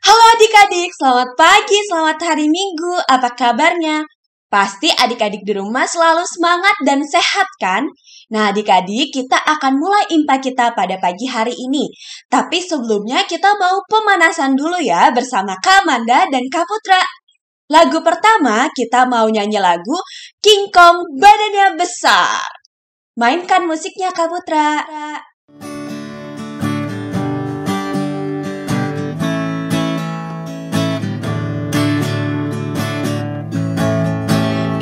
Halo adik-adik, selamat pagi, selamat hari Minggu. Apa kabarnya? Pasti adik-adik di rumah selalu semangat dan sehat kan? Nah adik-adik, kita akan mulai IMPA kita pada pagi hari ini. Tapi sebelumnya kita mau pemanasan dulu ya bersama Kak Manda dan Kak Putra. Lagu pertama kita mau nyanyi lagu King Kong Badannya Besar. Mainkan musiknya Kak Putra.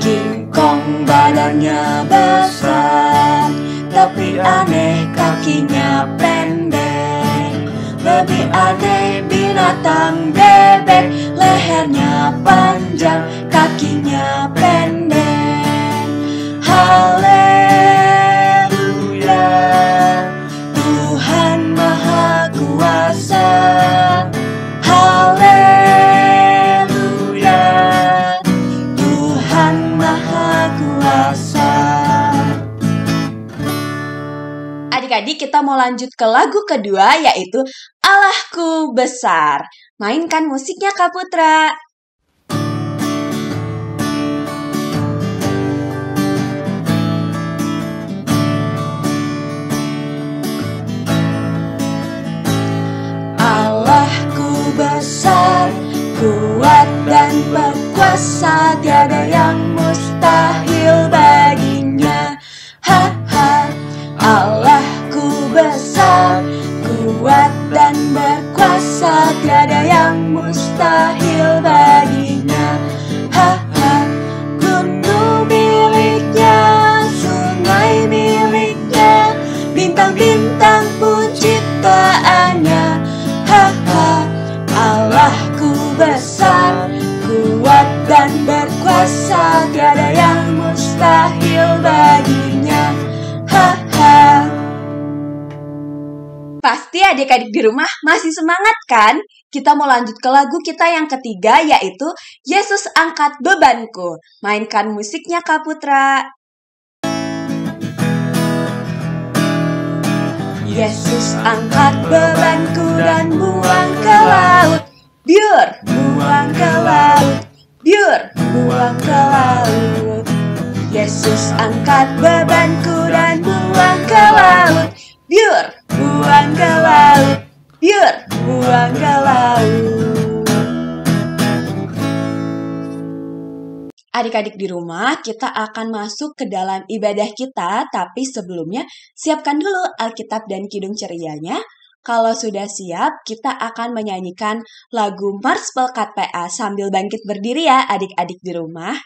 King Kong badannya besar, tapi aneh kakinya pendek. Lebih aneh binatang bebek, lehernya panjang, kakinya pendek. Haleluya, Tuhan Maha Kuasa. Haleluya, Tuhan Maha Kuasa. Adik-adik, kita mau lanjut ke lagu kedua, yaitu Allahku Besar. Mainkan musiknya Kak Putra. Allahku besar, kuat dan berkuasa, tiada yang mustahil baginya. Ha ha. Allahku besar, kuat dan berkuasa, tiada yang mustahil baginya. Ha ha. Gunung miliknya, sungai miliknya, bintang-bintang pun ciptaannya. Ha ha. Allahku besar, kuat dan berkuasa, tiada yang mustahil baginya. Ha ha. Pasti adik-adik di rumah masih semangat kan? Kita mau lanjut ke lagu kita yang ketiga, yaitu Yesus Angkat Bebanku. Mainkan musiknya Kak Putra. Yesus angkat bebanku dan buang ke laut. Biur, buang ke laut. Biur, buang ke laut. Yesus angkat bebanku dan buang ke laut. Biur, buang ke laut. Biur, buang ke laut. Adik-adik di rumah, kita akan masuk ke dalam ibadah kita, tapi sebelumnya siapkan dulu Alkitab dan Kidung Cerianya. Kalau sudah siap, kita akan menyanyikan lagu Mars Pelkat PA sambil bangkit berdiri ya adik-adik di rumah.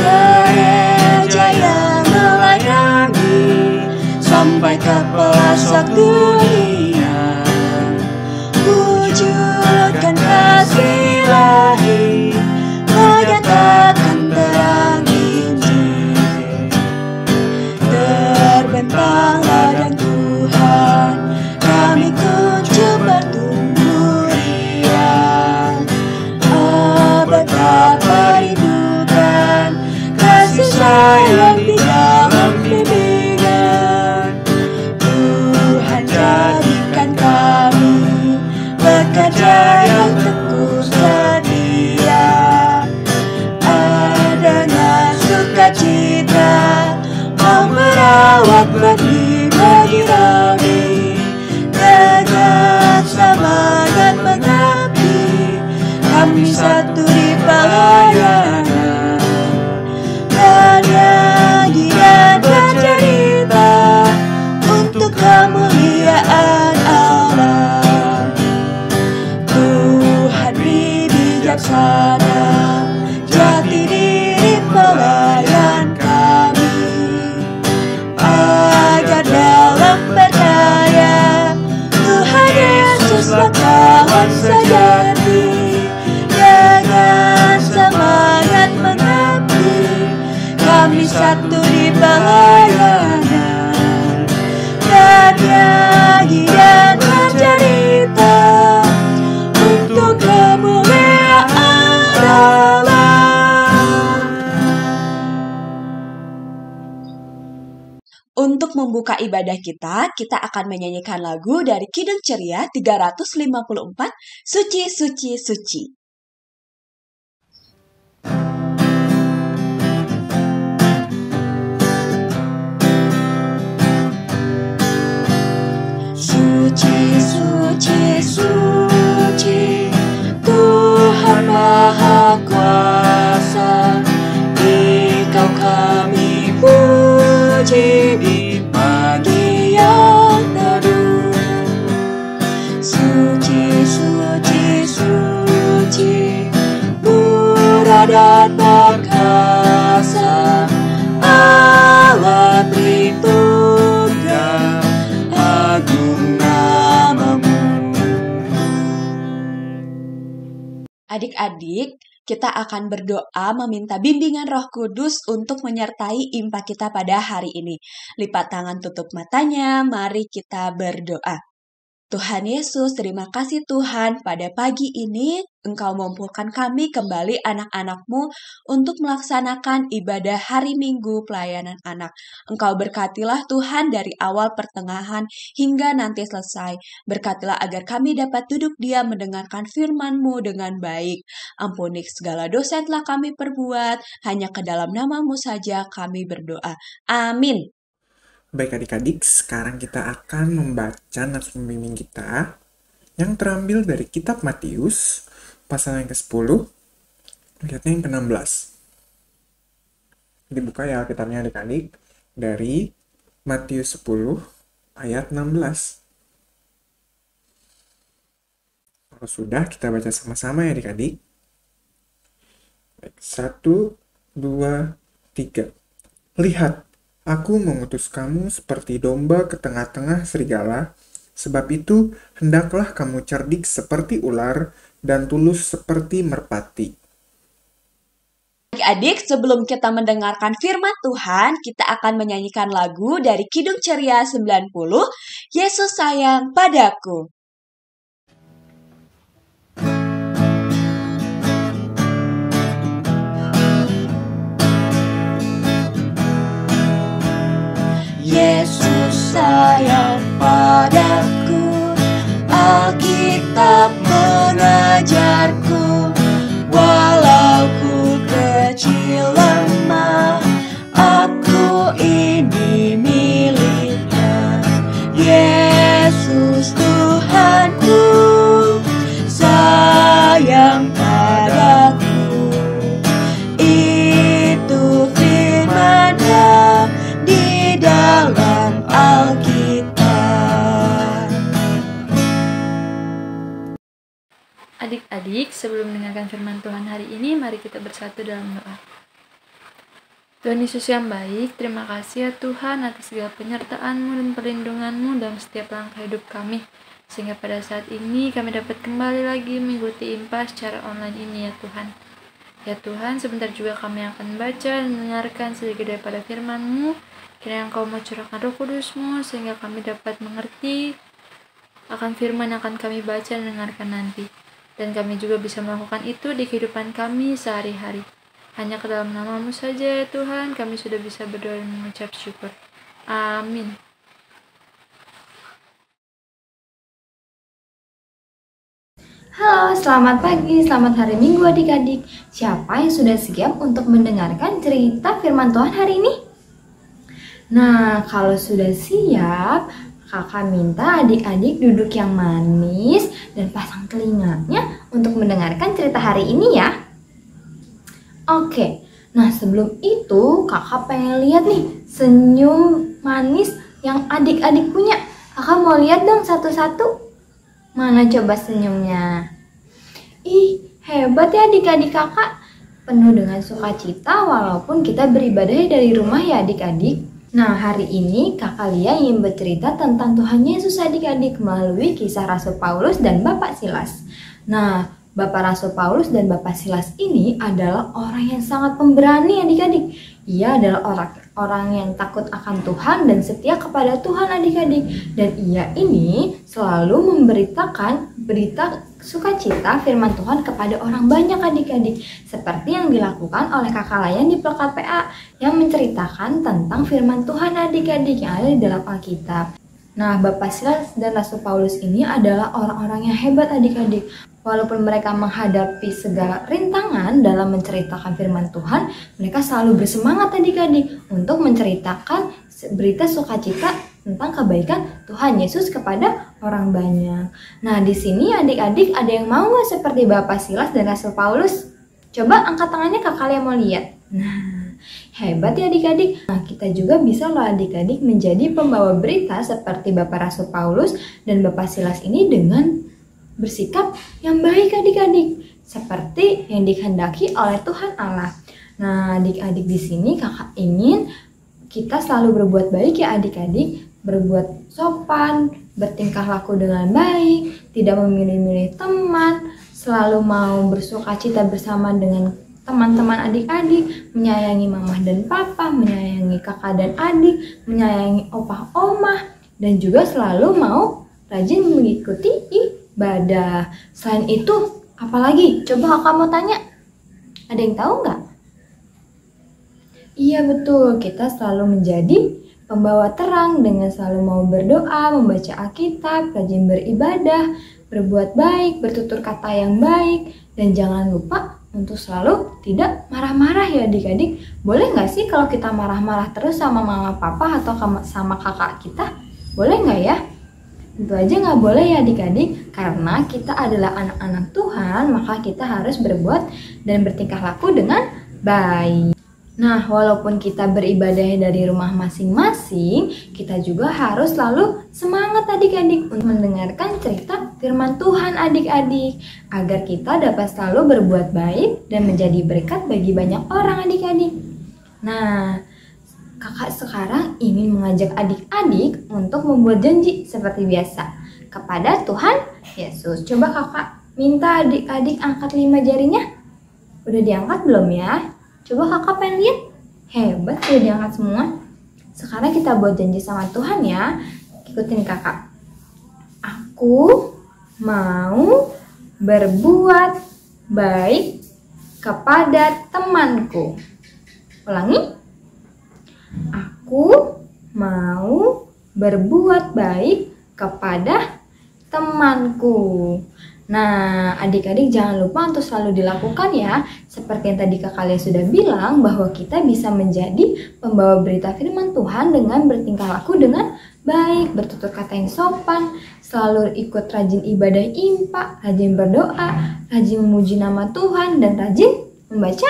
Gereja yang melayani sampai ke pelosok dunia, wujudkan kasih ilahi, menyatakan terang Injil. Terbentang ladang Tuhan, kami kunjung bertumbuh riang. Oh, betapa rindu dan kasih sayang di dalam bimbingan. Tuhan jadikan kami bekerja yang teguh setia, dengan sukacita mau merawat bagi kami, dengan semangat mengabdi, kami satu di pelayanan. Bernyanyi dan bercerita untuk kemuliaan Allah. Tuhan bijaksana, jati diri pelayan kami, agar dalam percaya Tuhan Yesuslah kawan sejati. Dengan semangat mengabdi, kami satu di pelayanan. Bernyanyi dan bercerita untuk kemuliaan Allah. Untuk membuka ibadah kita akan menyanyikan lagu dari Kidung Ceria 354, Suci, Suci, Suci. Suci, suci, suci, Tuhan Maha Kuasa, Engkau kami puji di pagi yang teduh. Suci, suci, suci, murah dan perkasa, Allah Tritunggal, agung namamu. Adik-adik, kita akan berdoa meminta bimbingan Roh Kudus untuk menyertai impa kita pada hari ini. Lipat tangan, tutup matanya, mari kita berdoa. Tuhan Yesus, terima kasih Tuhan, pada pagi ini Engkau mengumpulkan kami kembali anak-anak-Mu untuk melaksanakan ibadah hari Minggu pelayanan anak. Engkau berkatilah Tuhan dari awal pertengahan hingga nanti selesai. Berkatilah agar kami dapat duduk diam mendengarkan firman-Mu dengan baik. Ampuni segala dosa yang telah kami perbuat, hanya ke dalam nama-Mu saja kami berdoa. Amin. Baik adik-adik, sekarang kita akan membaca nats pembimbing kita yang terambil dari kitab Matius, pasal yang ke-10, ayatnya yang ke-16. Dibuka ya kitabnya adik-adik, dari Matius 10, ayat 16. Kalau sudah, kita baca sama-sama ya adik-adik. Baik, 1, 2, 3. Lihat, Aku mengutus kamu seperti domba ke tengah-tengah serigala, sebab itu hendaklah kamu cerdik seperti ular dan tulus seperti merpati. Adik-adik, sebelum kita mendengarkan firman Tuhan, kita akan menyanyikan lagu dari Kidung Ceria 90, Yesus Sayang Padaku. Yesus sayang padaku, Alkitab mengajarku, walau ku kecil lemah, aku ini miliknya. Yesus Tuhanku, sayang padaku, itu firman-Nya di dalam Alkitab. Adik-adik, sebelum mendengarkan firman Tuhan hari ini, mari kita bersatu dalam doa. Tuhan Yesus yang baik, terima kasih ya Tuhan atas segala penyertaan-Mu dan perlindungan-Mu dalam setiap langkah hidup kami. Sehingga pada saat ini kami dapat kembali lagi mengikuti impa secara online ini ya Tuhan. Ya Tuhan, sebentar juga kami akan baca dan mendengarkan sedikit daripada firman-Mu. Kiranya Engkau mau curahkan Roh Kudus-Mu sehingga kami dapat mengerti akan firman yang akan kami baca dan dengarkan nanti. Dan kami juga bisa melakukan itu di kehidupan kami sehari-hari. Hanya ke dalam nama-Mu saja ya Tuhan, kami sudah bisa berdoa dan mengucap syukur. Amin. Halo, selamat pagi, selamat hari Minggu adik-adik. Siapa yang sudah siap untuk mendengarkan cerita firman Tuhan hari ini? Nah, kalau sudah siap, kakak minta adik-adik duduk yang manis dan pasang telinganya untuk mendengarkan cerita hari ini ya. Oke, nah sebelum itu kakak pengen lihat nih senyum manis yang adik-adik punya. Kakak mau lihat dong satu-satu. Mana coba senyumnya? Ih, hebat ya adik-adik kakak. Penuh dengan sukacita walaupun kita beribadah dari rumah ya adik-adik. Nah, hari ini kakak Lia ingin bercerita tentang Tuhan Yesus adik-adik melalui kisah Rasul Paulus dan Bapak Silas. Nah, Bapak Rasul Paulus dan Bapak Silas ini adalah orang yang sangat pemberani adik-adik. Ia adalah orang yang takut akan Tuhan dan setia kepada Tuhan adik-adik. Dan ia ini selalu memberitakan berita sukacita firman Tuhan kepada orang banyak adik-adik. Seperti yang dilakukan oleh Kakak Layan di Pelekat PA yang menceritakan tentang firman Tuhan adik-adik yang ada di dalam Alkitab. Nah, Bapak Silas dan Rasul Paulus ini adalah orang-orang yang hebat adik-adik. Walaupun mereka menghadapi segala rintangan dalam menceritakan firman Tuhan, mereka selalu bersemangat adik-adik untuk menceritakan berita sukacita tentang kebaikan Tuhan Yesus kepada orang banyak. Nah, di sini adik-adik ada yang mau nggak seperti Bapak Silas dan Rasul Paulus? Coba angkat tangannya kalian mau lihat. Nah, hebat ya adik-adik. Nah, kita juga bisa loh adik-adik menjadi pembawa berita seperti Bapak Rasul Paulus dan Bapak Silas ini dengan bersikap yang baik adik-adik, seperti yang dikehendaki oleh Tuhan Allah. Nah, adik-adik di sini kakak ingin kita selalu berbuat baik ya adik-adik, berbuat sopan, bertingkah laku dengan baik, tidak memilih-milih teman, selalu mau bersukacita bersama dengan teman-teman adik-adik, menyayangi mamah dan papa, menyayangi kakak dan adik, menyayangi opah omah, dan juga selalu mau rajin mengikuti ibadah. Selain itu, apalagi? Coba kakak mau tanya. Ada yang tahu nggak? Iya betul, kita selalu menjadi pembawa terang dengan selalu mau berdoa, membaca Alkitab, rajin beribadah, berbuat baik, bertutur kata yang baik, dan jangan lupa untuk selalu tidak marah-marah ya adik-adik. Boleh nggak sih kalau kita marah-marah terus sama mama papa atau sama kakak kita? Boleh nggak ya? Tentu aja nggak boleh ya adik-adik, karena kita adalah anak-anak Tuhan, maka kita harus berbuat dan bertingkah laku dengan baik. Nah, walaupun kita beribadah dari rumah masing-masing, kita juga harus selalu semangat adik-adik untuk mendengarkan cerita firman Tuhan adik-adik, agar kita dapat selalu berbuat baik dan menjadi berkat bagi banyak orang adik-adik. Nah, kakak sekarang ingin mengajak adik-adik untuk membuat janji seperti biasa kepada Tuhan Yesus. Coba kakak minta adik-adik angkat 5 jarinya. Udah diangkat belum ya? Coba kakak pengen lihat. Hebat, udah diangkat semua. Sekarang kita buat janji sama Tuhan ya. Ikutin kakak. Aku mau berbuat baik kepada temanku. Ulangi. Aku mau berbuat baik kepada temanku. Nah, adik-adik jangan lupa untuk selalu dilakukan ya. Seperti yang tadi Kak kalian sudah bilang, bahwa kita bisa menjadi pembawa berita firman Tuhan dengan bertingkah laku dengan baik, bertutur kata yang sopan, selalu ikut rajin ibadah impak, rajin berdoa, rajin memuji nama Tuhan, dan rajin membaca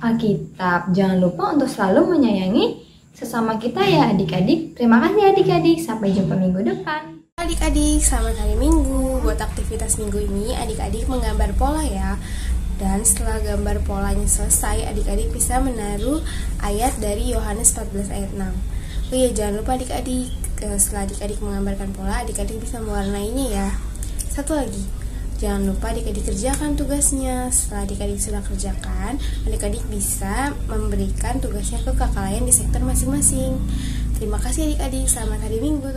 Alkitab. Jangan lupa untuk selalu menyayangi sesama kita ya adik-adik. Terima kasih adik-adik, sampai jumpa minggu depan. Adik-adik, selamat hari Minggu. Buat aktivitas minggu ini, adik-adik menggambar pola ya. Dan setelah gambar polanya selesai, adik-adik bisa menaruh ayat dari Yohanes 14 ayat 6. Oh iya, jangan lupa adik-adik, setelah adik-adik menggambarkan pola, adik-adik bisa mewarnainya ya. Satu lagi, jangan lupa adik-adik kerjakan tugasnya. Setelah adik-adik sudah kerjakan, adik-adik bisa memberikan tugasnya ke kakak lain di sektor masing-masing. Terima kasih adik-adik, selamat hari Minggu.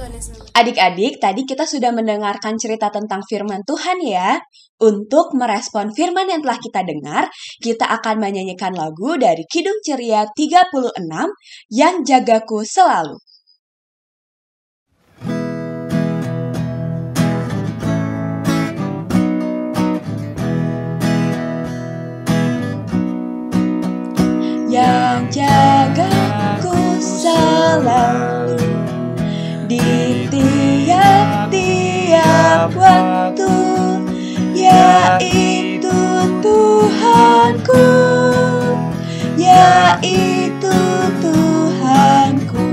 Adik-adik, tadi kita sudah mendengarkan cerita tentang firman Tuhan ya. Untuk merespon firman yang telah kita dengar, kita akan menyanyikan lagu dari Kidung Ceria 36, Yang Jagaku Selalu. Yang jagaku selalu di tiap-tiap waktu, yaitu Tuhanku, yaitu Tuhanku.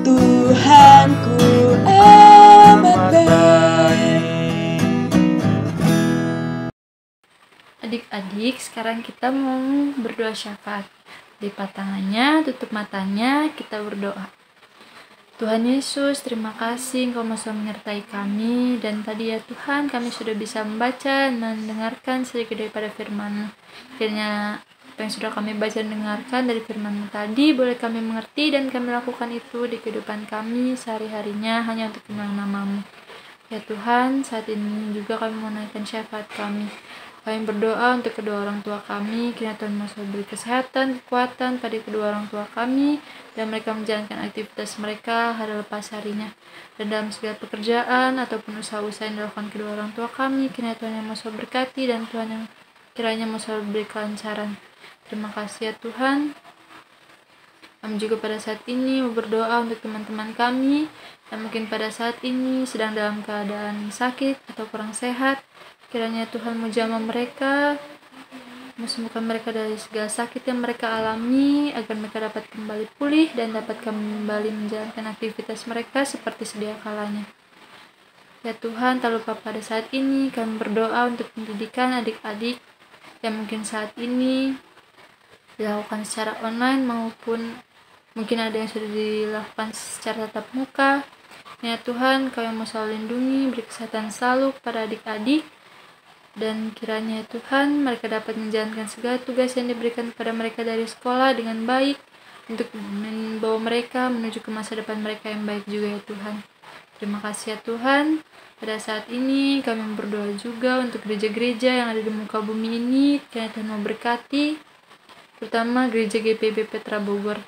Tuhanku amat baik. Adik-adik, sekarang kita mau berdoa syafaat. Lipat tangannya, tutup matanya, kita berdoa. Tuhan Yesus, terima kasih Engkau masih menyertai kami. Dan tadi ya Tuhan, kami sudah bisa membaca dan mendengarkan sedikit daripada firman. Akhirnya Apa yang sudah kami baca dan dengarkan dari firman-Mu tadi, boleh kami mengerti dan kami lakukan itu di kehidupan kami sehari-harinya hanya untuk kemuliaan nama-Mu. Ya Tuhan, saat ini juga kami menaikkan syafaat kami. Kami berdoa untuk kedua orang tua kami, kiranya Tuhan mau beri kesehatan, kekuatan pada kedua orang tua kami, dan mereka menjalankan aktivitas mereka hari lepas harinya. Dan dalam segala pekerjaan ataupun usaha-usaha yang dilakukan kedua orang tua kami, kiranya Tuhan yang mau berkati dan Tuhan yang kiranya mau beri kelancaran. Terima kasih ya Tuhan. Kami juga pada saat ini berdoa untuk teman-teman kami yang mungkin pada saat ini sedang dalam keadaan sakit atau kurang sehat. Kiranya Tuhan menjamah mereka, sembuhkan mereka dari segala sakit yang mereka alami, agar mereka dapat kembali pulih dan dapat kembali menjalankan aktivitas mereka seperti sedia kalanya. Ya Tuhan, tak lupa pada saat ini kami berdoa untuk pendidikan adik-adik yang mungkin saat ini dilakukan secara online maupun mungkin ada yang sudah dilakukan secara tatap muka. Ya Tuhan, Kau yang mau selalu lindungi, beri kesehatan selalu kepada adik-adik, dan kiranya Tuhan mereka dapat menjalankan segala tugas yang diberikan kepada mereka dari sekolah dengan baik untuk membawa mereka menuju ke masa depan mereka yang baik juga ya Tuhan. Terima kasih ya Tuhan. Pada saat ini kami berdoa juga untuk gereja-gereja yang ada di muka bumi ini, kiranya Tuhan memberkati terutama gereja GPB Petra Bogor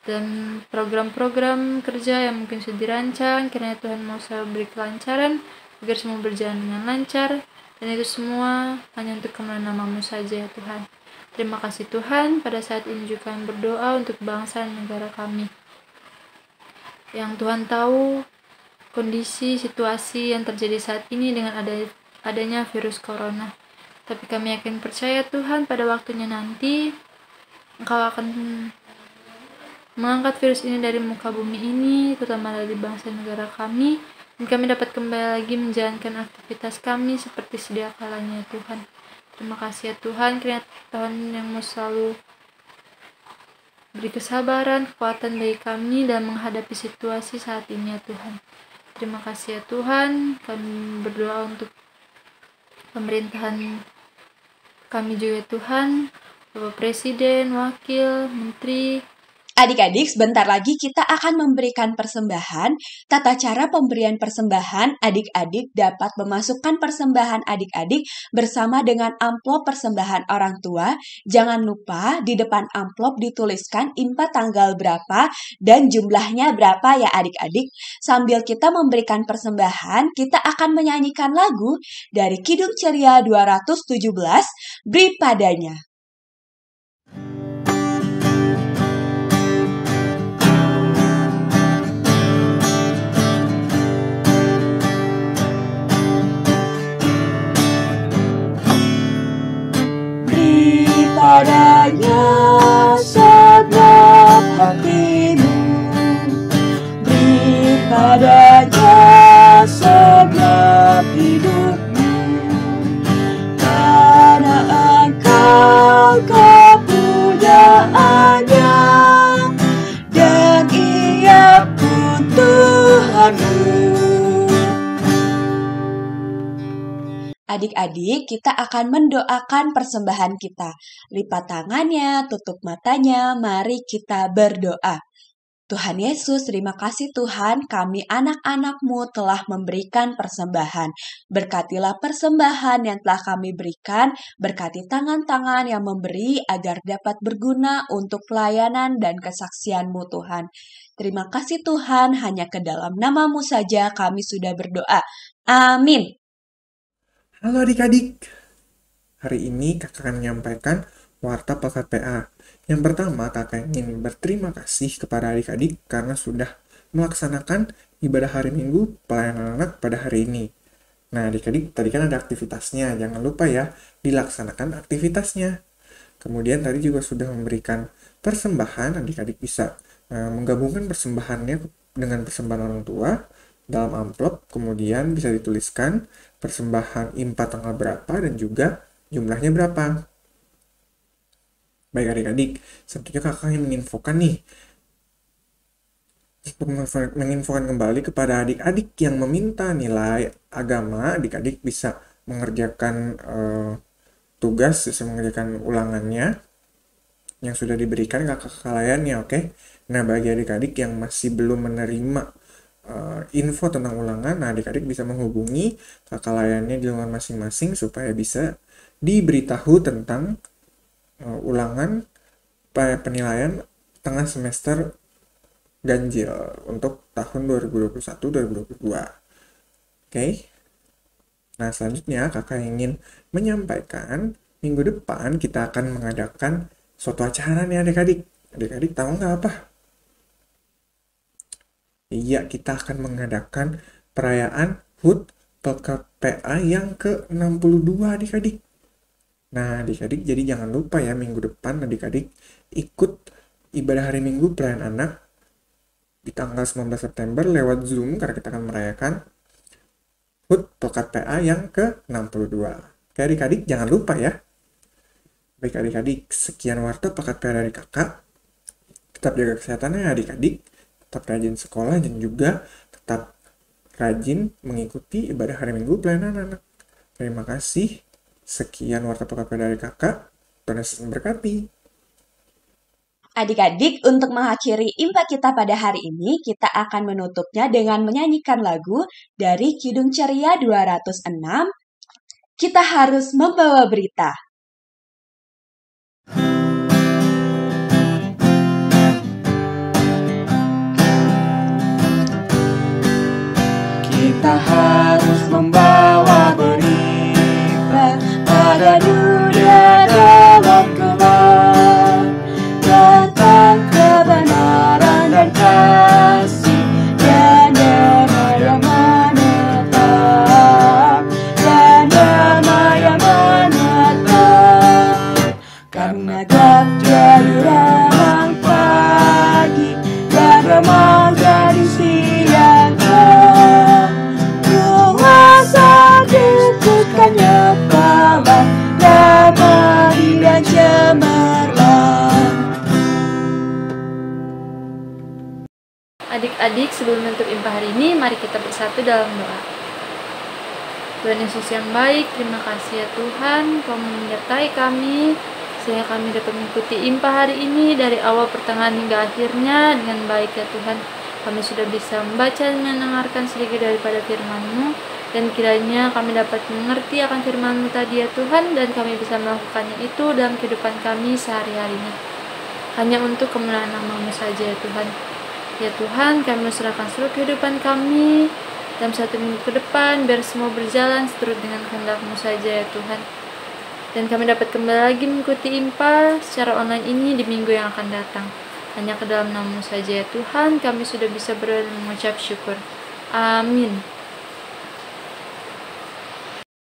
dan program-program kerja yang mungkin sudah dirancang. Kiranya Tuhan mau selalu beri kelancaran agar semua berjalan dengan lancar, dan itu semua hanya untuk kemuliaan nama-Mu saja ya Tuhan. Terima kasih Tuhan. Pada saat ini juga kami berdoa untuk bangsa dan negara kami yang Tuhan tahu kondisi situasi yang terjadi saat ini dengan adanya virus corona. Tapi kami yakin percaya Tuhan, pada waktunya nanti Engkau akan mengangkat virus ini dari muka bumi ini, terutama dari bangsa negara kami, dan kami dapat kembali lagi menjalankan aktivitas kami seperti sedia kalanya Tuhan. Terima kasih ya Tuhan, kiranya Tuhan yang mau selalu beri kesabaran, kekuatan bagi kami dalam menghadapi situasi saat ini ya Tuhan. Terima kasih ya Tuhan. Kami berdoa untuk pemerintahan kami juga Tuhan, Bapak Presiden, Wakil, Menteri. Adik-adik, sebentar lagi kita akan memberikan persembahan. Tata cara pemberian persembahan, adik-adik dapat memasukkan persembahan adik-adik bersama dengan amplop persembahan orang tua. Jangan lupa di depan amplop dituliskan IMPA tanggal berapa dan jumlahnya berapa ya adik-adik. Sambil kita memberikan persembahan, kita akan menyanyikan lagu dari Kidung Ceria 217, Beri Padanya. Padanya segenap hatimu, beri padanya segenap hidupmu, karena engkau kepunyaannya, dan Ia pun Tuhanmu. Adik-adik, kita akan mendoakan persembahan kita. Lipat tangannya, tutup matanya, mari kita berdoa. Tuhan Yesus, terima kasih Tuhan, kami anak-anak-Mu telah memberikan persembahan. Berkatilah persembahan yang telah kami berikan, berkati tangan-tangan yang memberi agar dapat berguna untuk pelayanan dan kesaksian-Mu Tuhan. Terima kasih Tuhan, hanya ke dalam nama-Mu saja kami sudah berdoa. Amin. Halo adik-adik, hari ini kakak akan menyampaikan warta Pelkat PA. Yang pertama, kakak ingin berterima kasih kepada adik-adik karena sudah melaksanakan ibadah hari Minggu pelayanan anak pada hari ini. Nah adik-adik, tadi kan ada aktivitasnya, jangan lupa ya dilaksanakan aktivitasnya. Kemudian tadi juga sudah memberikan persembahan, adik-adik bisa menggabungkan persembahannya dengan persembahan orang tua dalam amplop, kemudian bisa dituliskan persembahan IMPA tanggal berapa dan juga jumlahnya berapa. Baik adik-adik, selanjutnya kakak ingin menginfokan kembali kepada adik-adik yang meminta nilai agama. Adik-adik bisa mengerjakan tugas, bisa mengerjakan ulangannya yang sudah diberikan kakak layannya, oke? Nah, bagi adik-adik yang masih belum menerima info tentang ulangan, nah adik-adik bisa menghubungi kakak layannya di lingkungan masing-masing supaya bisa diberitahu tentang ulangan penilaian tengah semester ganjil untuk tahun 2021-2022. Oke? Nah, selanjutnya kakak ingin menyampaikan minggu depan kita akan mengadakan suatu acara nih adik-adik. Adik-adik tahu nggak apa? Iya, kita akan mengadakan perayaan HUT PKPA yang ke-62 adik-adik. Nah, adik-adik jadi jangan lupa ya minggu depan adik-adik ikut ibadah hari Minggu pelayan anak di tanggal 19 September lewat Zoom karena kita akan merayakan HUT PKPA yang ke-62. Oke adik-adik jangan lupa ya. Baik adik-adik, sekian waktu PKPA dari kakak. Tetap jaga kesehatannya adik-adik, tetap rajin sekolah dan juga tetap rajin mengikuti ibadah hari Minggu pelayanan anak. Terima kasih. Sekian warta PKPA dari kakak. Tuhan Yesus memberkati. Adik-adik, untuk mengakhiri impak kita pada hari ini, kita akan menutupnya dengan menyanyikan lagu dari Kidung Ceria 206, Kita Harus Membawa Berita. Kita harus membawa berita pada dunia dalam gelap tentang kebenaran dan kasih dan damai yang menetap dan damai yang menetap. Karena gelap jadi remang pagi dan remang jadi siang. Nyatalah damai dan cemerlang. Adik-adik, sebelum menutup impak hari ini, mari kita bersatu dalam doa. Tuhan Yesus yang baik, terima kasih ya Tuhan, Kau menyertai kami, sehingga kami dapat mengikuti impak hari ini dari awal pertengahan hingga akhirnya dengan baik ya Tuhan. Kami sudah bisa membaca dan mendengarkan sedikit daripada firman-Mu, dan kiranya kami dapat mengerti akan firman-Mu tadi ya Tuhan, dan kami bisa melakukannya itu dalam kehidupan kami sehari-harinya. Hanya untuk kemuliaan nama-Mu saja ya Tuhan. Ya Tuhan, kami serahkan seluruh kehidupan kami dalam 1 minggu ke depan, biar semua berjalan seturut dengan kehendak-Mu saja ya Tuhan. Dan kami dapat kembali lagi mengikuti impak secara online ini di minggu yang akan datang. Hanya ke dalam nama-Mu saja ya Tuhan, kami sudah bisa berdoa dan mengucap syukur. Amin.